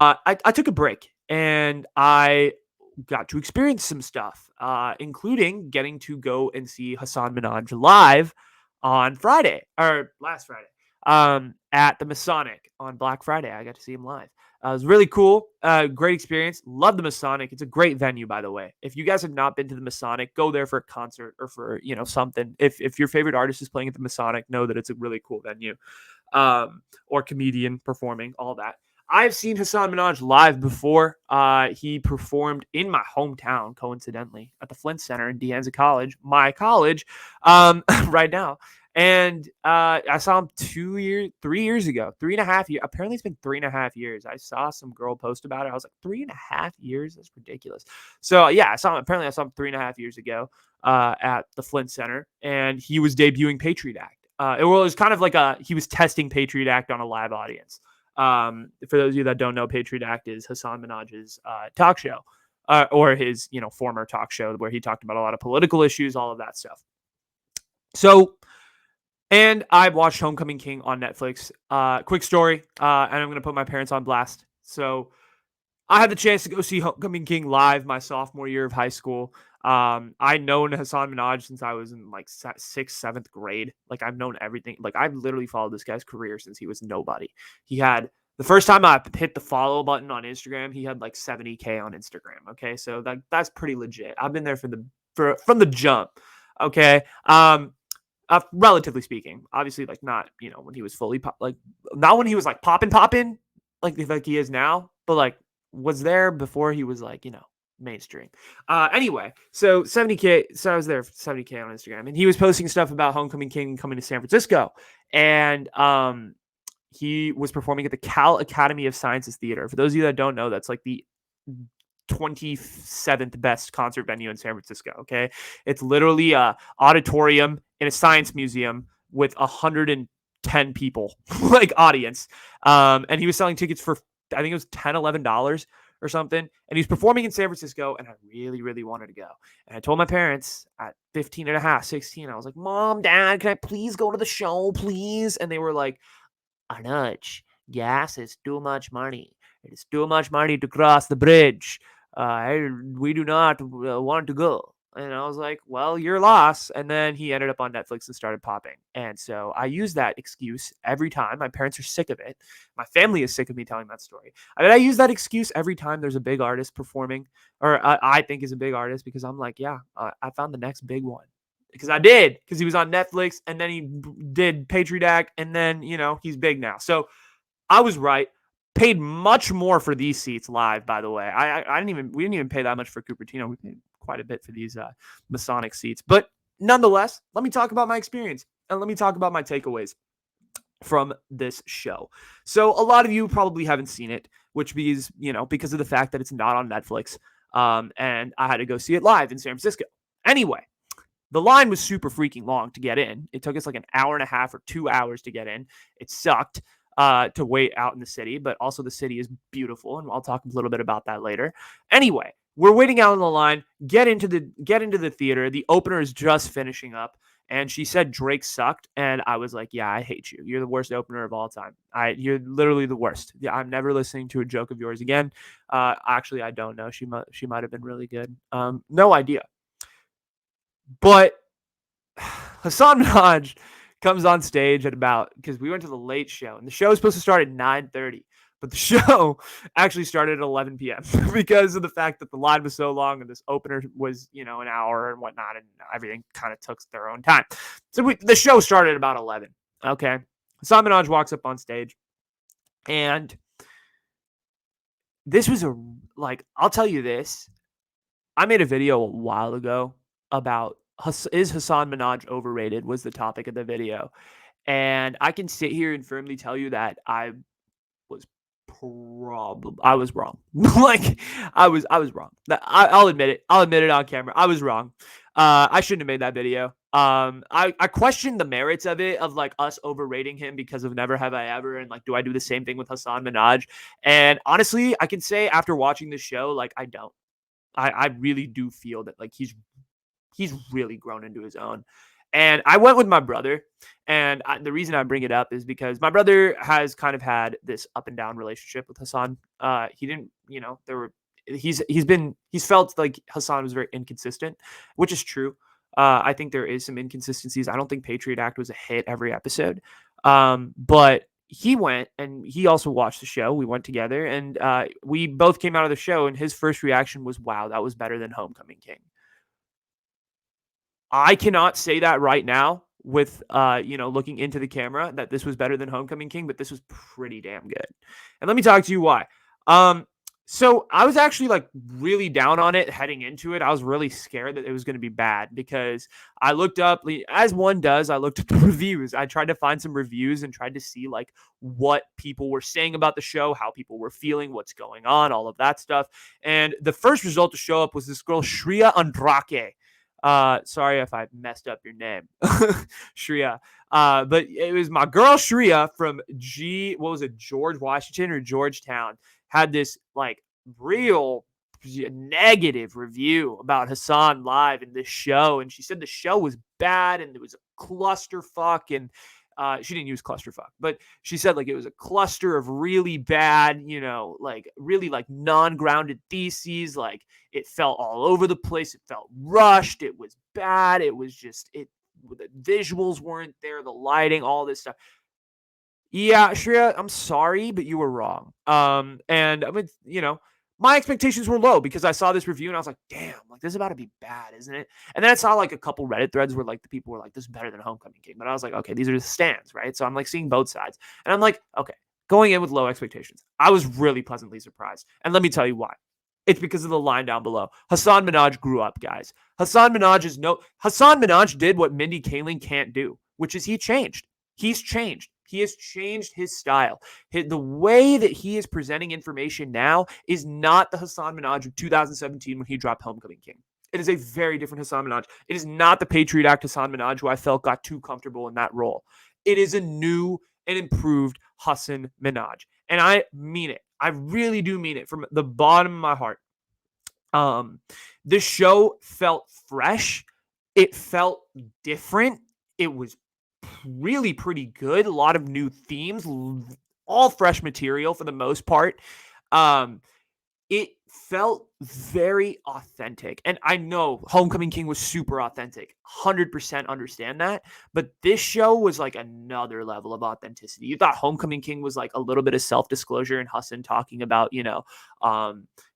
I took a break and I got to experience some stuff, including getting to go and see Hasan Minhaj live on Friday or last Friday at the Masonic on Black Friday. I got to see him live. It was really cool. Great experience. Love the Masonic. It's a great venue, by the way. If you guys have not been to the Masonic, go there for a concert or for something. If your favorite artist is playing at the Masonic, know that it's a really cool venue. Or comedian performing, all that. I've seen Hasan Minhaj live before. He performed in my hometown, coincidentally, at the Flint Center in De Anza College, my college, right now. And I saw him 3 years ago, 3.5 years. Apparently, it's been 3.5 years. I saw some girl post about it. I was like, 3.5 years? That's ridiculous. So yeah, I saw him 3.5 years ago at the Flint Center, and he was debuting Patriot Act. It was kind of like he was testing Patriot Act on a live audience. For those of you that don't know, Patriot Act is Hasan Minhaj's talk show, or his former talk show where he talked about a lot of political issues, all of that stuff. So, and I watched Homecoming King on Netflix. Quick story, and I'm going to put my parents on blast. So, I had the chance to go see Homecoming King live my sophomore year of high school. I'd known Hasan Minhaj since I was in like 6th, 7th grade. Like I've known everything. Like I've literally followed this guy's career since he was nobody. He had the first time I hit the follow button on Instagram, he had like 70K on Instagram. Okay, so that's pretty legit. I've been there from the jump. Okay, relatively speaking, obviously like not when he was fully not when he was like popping like he is now, but like was there before he was like mainstream. Anyway, so 70K. So I was there for 70K on Instagram, and he was posting stuff about Homecoming King coming to San Francisco, and he was performing at the Cal Academy of Sciences Theater. For those of you that don't know, that's like the 27th best concert venue in San Francisco. Okay, it's literally a auditorium in a science museum with 110 people like audience, and he was selling tickets for I think it was $10-11 or something, and he was performing in San Francisco, and I really, really wanted to go. And I told my parents at 15 and a half, 16, I was like, Mom, Dad, can I please go to the show, please? And they were like, Anuj, gas is too much money. It is too much money to cross the bridge. We do not want to go. And I was like, well, your loss. And then he ended up on Netflix and started popping. And so I use that excuse every time. My parents are sick of it. My family is sick of me telling that story. I use that excuse every time there's a big artist performing, or I think is a big artist, because I'm like, yeah, I found the next big one. Because he was on Netflix, and then he did Patriot Act, and then, he's big now. So I was right. Paid much more for these seats live, by the way. We didn't even pay that much for Cupertino. We paid quite a bit for these Masonic seats. But nonetheless, let me talk about my experience, and let me talk about my takeaways from this show. So a lot of you probably haven't seen it, which means, because of the fact that it's not on Netflix, and I had to go see it live in San Francisco. Anyway, the line was super freaking long to get in. It took us like an hour and a half or 2 hours to get in. It sucked to wait out in the city, but also the city is beautiful, and I'll talk a little bit about that later. Anyway, we're waiting out on the line, get into the theater. The opener is just finishing up, and she said Drake sucked, and I was like, yeah, I hate you. You're the worst opener of all time. You're literally the worst. Yeah, I'm never listening to a joke of yours again. Actually, I don't know. She might have been really good. No idea. But Hasan Minhaj comes on stage at because we went to the late show, and the show was supposed to start at 9:30, but the show actually started at 11 p.m. because of the fact that the line was so long, and this opener was, an hour and whatnot, and everything kind of took their own time. So the show started at about 11. Okay. Hasan Minhaj walks up on stage, and this was I'll tell you this. I made a video a while ago about is Hasan Minhaj overrated was the topic of the video. And I can sit here and firmly tell you that I was wrong. I was wrong. I'll admit it. I'll admit it on camera. I was wrong. I shouldn't have made that video. I questioned the merits of it, of like us overrating him because of Never Have I Ever, and like, do I do the same thing with Hasan Minhaj? And honestly, I can say after watching the show, like, I don't. I really do feel that like he's really grown into his own. And I went with my brother. And the reason I bring it up is because my brother has kind of had this up and down relationship with Hasan. He didn't, there were he's felt like Hasan was very inconsistent, which is true. I think there is some inconsistencies. I don't think Patriot Act was a hit every episode. But he went and he also watched the show. We went together and we both came out of the show and his first reaction was, wow, that was better than Homecoming King. I cannot say that right now with looking into the camera that this was better than Homecoming King, but this was pretty damn good. And let me talk to you why. So I was actually like really down on it heading into it. I was really scared that it was going to be bad because I looked up, as one does, I looked at the reviews. I tried to find some reviews and tried to see like what people were saying about the show, how people were feeling, what's going on, all of that stuff. And the first result to show up was this girl, Shreya Andrake. Sorry if I messed up your name, Shreya. But it was my girl Shreya from George Washington or Georgetown, had this like real negative review about Hasan live in this show. And she said the show was bad and it was a clusterfuck. And she didn't use clusterfuck, but she said like it was a cluster of really bad, like really like non-grounded theses. Like it felt all over the place. It felt rushed. It was bad. It was just the visuals weren't there, the lighting, all this stuff. Yeah, Shreya, I'm sorry, but you were wrong. And I mean, my expectations were low because I saw this review and I was like, damn, like this is about to be bad, isn't it? And then I saw like a couple Reddit threads where like the people were like, this is better than Homecoming King. But I was like, okay, these are the stands, right? So I'm like seeing both sides. And I'm like, okay, going in with low expectations. I was really pleasantly surprised. And let me tell you why. It's because of the line down below. Hasan Minhaj grew up, guys. Hasan Minhaj did what Mindy Kaling can't do, which is he changed. He's changed. He has changed his style. The way that he is presenting information now is not the Hasan Minhaj of 2017 when he dropped Homecoming King. It is a very different Hasan Minhaj. It is not the Patriot Act Hasan Minhaj who I felt got too comfortable in that role. It is a new and improved Hasan Minhaj. And I mean it. I really do mean it from the bottom of my heart. This show felt fresh. It felt different. It was really pretty good. A lot of new themes, all fresh material for the most part. It felt very authentic. And I know Homecoming King was super authentic. 100% understand that. But this show was like another level of authenticity. You thought Homecoming King was like a little bit of self-disclosure and Hasan talking about,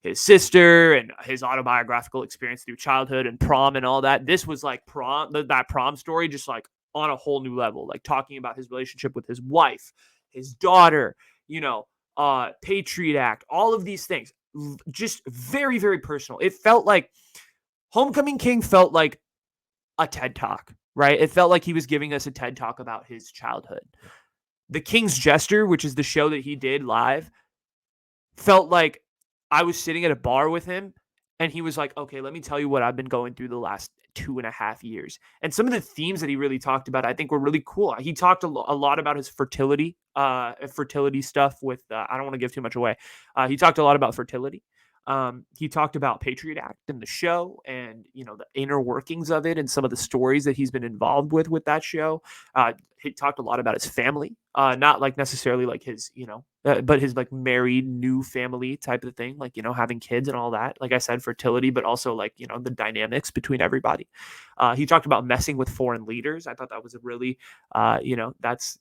his sister and his autobiographical experience through childhood and prom and all that. This was like that prom story, just like on a whole new level, like talking about his relationship with his wife, his daughter, Patriot Act, all of these things. Just very, very personal. It felt like Homecoming King felt like a TED Talk, right? It felt like he was giving us a TED Talk about his childhood. The King's Jester, which is the show that he did live, felt like I was sitting at a bar with him and he was like, okay, let me tell you what I've been going through the last 2.5 years. And some of the themes that he really talked about, I think were really cool. He talked a lot about his fertility stuff with, I don't want to give too much away. He talked a lot about fertility. He talked about Patriot Act in the show and, the inner workings of it and some of the stories that he's been involved with that show. He talked a lot about his family, not like necessarily like his, but his like married new family type of thing, like, having kids and all that. Like I said, fertility, but also like, the dynamics between everybody. He talked about messing with foreign leaders. I thought that was a really, that's,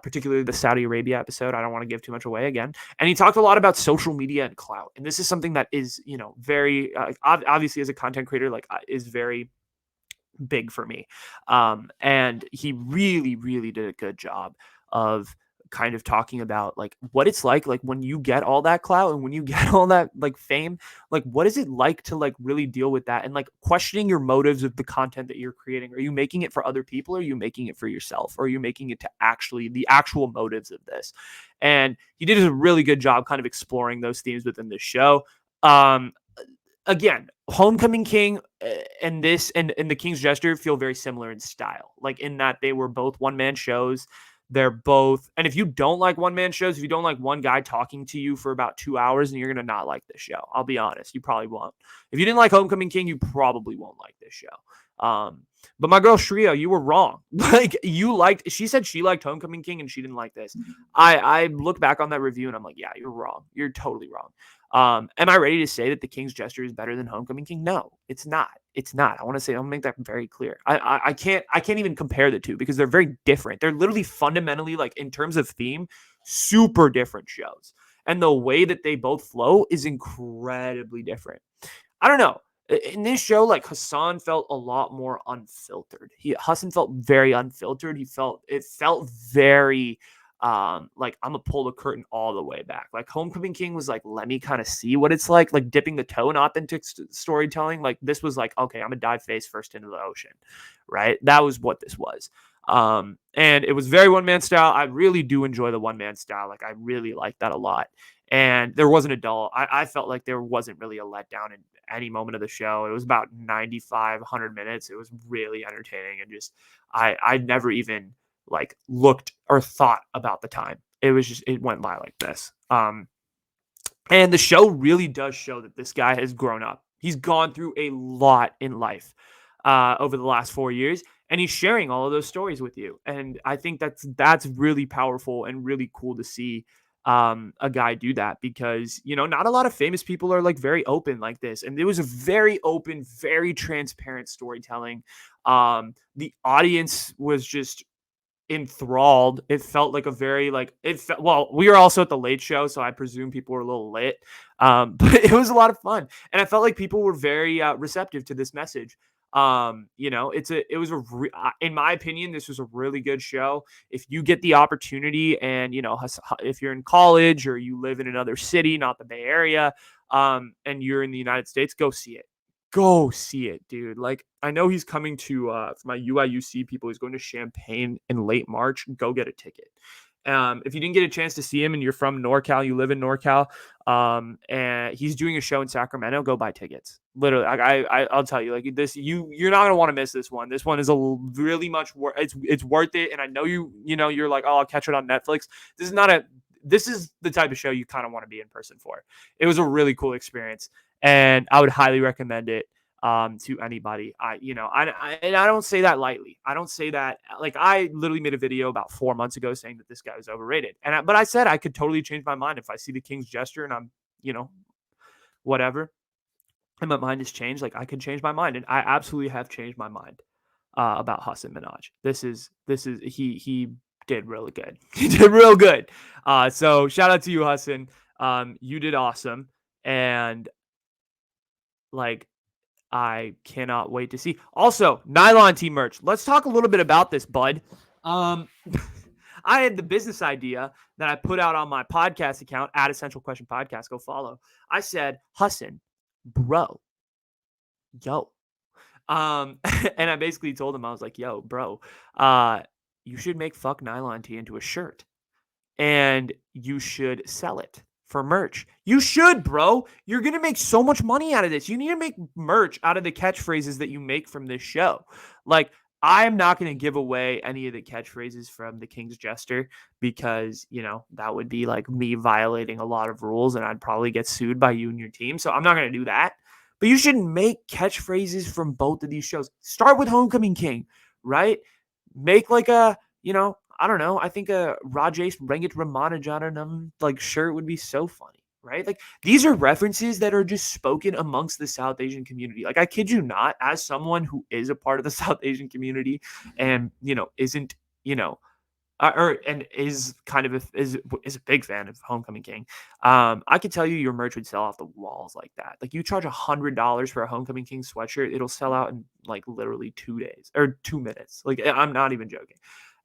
particularly the Saudi Arabia episode. I don't want to give too much away again. And he talked a lot about social media and clout. And this is something that is, very obviously as a content creator, like is very big for me. And he really, really did a good job of kind of talking about like what it's like when you get all that clout and when you get all that like fame, like what is it like to like really deal with that and like questioning your motives of the content that you're creating. Are you making it for other people? Or are you making it for yourself? Or are you making it to actually the actual motives of this? And he did a really good job kind of exploring those themes within this show. Again, Homecoming King and the King's Jester feel very similar in style, like in that they were both one-man shows. They're both, and if you don't like one-man shows, if you don't like one guy talking to you for about 2 hours, then you're going to not like this show. I'll be honest. You probably won't. If you didn't like Homecoming King, you probably won't like this show. Um, but my girl Shreya, you were wrong. Like she said she liked Homecoming King and she didn't like this. I look back on that review and I'm like, yeah, you're wrong. You're totally wrong. Am I ready to say that the King's Jester is better than Homecoming King? No, it's not. It's not. I want to make that very clear. I can't even compare the two because they're very different. They're literally fundamentally, like, in terms of theme, super different shows. And the way that they both flow is incredibly different. I don't know. In this show, like, Hasan felt a lot more unfiltered. Hasan felt very unfiltered. It felt very like, I'm gonna pull the curtain all the way back. Like, Homecoming King was like, let me kind of see what it's like dipping the toe in authentic storytelling. Like, this was like, okay, I'm gonna dive face first into the ocean, right? That was what this was. And it was very one man style. I really do enjoy the one man style. Like, I really like that a lot. And there wasn't a dull. I felt like there wasn't really a letdown in any moment of the show. It was about 95, 100 minutes. It was really entertaining. And just, I never even like looked or thought about the time. It was just, it went by like this. And the show really does show that this guy has grown up. He's gone through a lot in life over the last 4 years, and he's sharing all of those stories with you. And I think that's really powerful and really cool to see a guy do that, because, you know, not a lot of famous people are like very open like this. And it was a very open, very transparent storytelling. The audience was just enthralled. It felt like a very well, we were also at the late show, so I presume people were a little lit. But it was a lot of fun, and I felt like people were very receptive to this message. You know, in my opinion, this was a really good show. If you get the opportunity, and, you know, if you're in college or you live in another city, not the Bay Area, and you're in the United States, go see it. Go see it, dude. Like, I know he's coming to for my UIUC people, he's going to Champaign in late March. Go get a ticket. If you didn't get a chance to see him and you're from NorCal, you live in NorCal, and he's doing a show in Sacramento, go buy tickets. Literally, I'll tell you, like, this, you're not gonna want to miss this one. This one is really much worth. It's worth it. And I know you're like, oh, I'll catch it on Netflix. This is the type of show you kind of want to be in person for. It was a really cool experience, and I would highly recommend it to anybody. And I don't say that lightly. I don't say that, like, I literally made a video about 4 months ago saying that this guy was overrated, but I said I could totally change my mind if I see the King's Jester and I'm, whatever, and my mind has changed. Like, I could change my mind, and I absolutely have changed my mind about Hasan Minhaj. He did really good. He did real good. So shout out to you, Hasan. You did awesome, and, like, I cannot wait to see. Also, Nylon Tee merch. Let's talk a little bit about this, bud. I had the business idea that I put out on my podcast account, at Essential Question Podcast. Go follow. I said, Hasan, bro, yo. And I basically told him, I was like, yo, bro, you should make Fuck Nylon Tee into a shirt, and you should sell it for merch. You should, bro. You're going to make so much money out of this. You need to make merch out of the catchphrases that you make from this show. Like, I'm not going to give away any of the catchphrases from the King's Jester, because, that would be like me violating a lot of rules, and I'd probably get sued by you and your team. So I'm not going to do that. But you should make catchphrases from both of these shows. Start with Homecoming King, right? Make like I don't know. I think a Rajesh Rangit Ramanujanam like shirt would be so funny, right? Like, these are references that are just spoken amongst the South Asian community. Like, I kid you not, as someone who is a part of the South Asian community and, isn't, and is kind of is a big fan of Homecoming King. I could tell you your merch would sell off the walls like that. Like, you charge $100 for a Homecoming King sweatshirt, it'll sell out in like literally 2 days or 2 minutes. Like, I'm not even joking.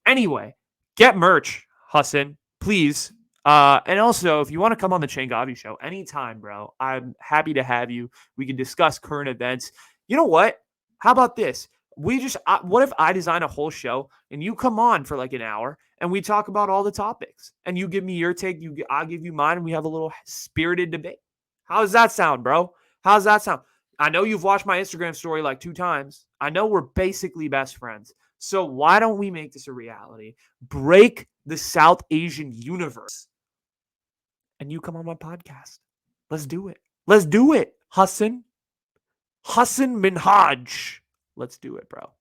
Anyway, get merch, Hasan, please. And also, if you want to come on the Changavi show anytime, bro, I'm happy to have you. We can discuss current events. You know what? How about this? What if I design a whole show and you come on for like an hour and we talk about all the topics, and you give me your take, I'll give you mine, and we have a little spirited debate. How does that sound, bro? How's that sound? I know you've watched my Instagram story like 2 times. I know we're basically best friends. So why don't we make this a reality? Break the South Asian universe, and you come on my podcast. Let's do it. Let's do it, Hasan. Hasan Minhaj. Let's do it, bro.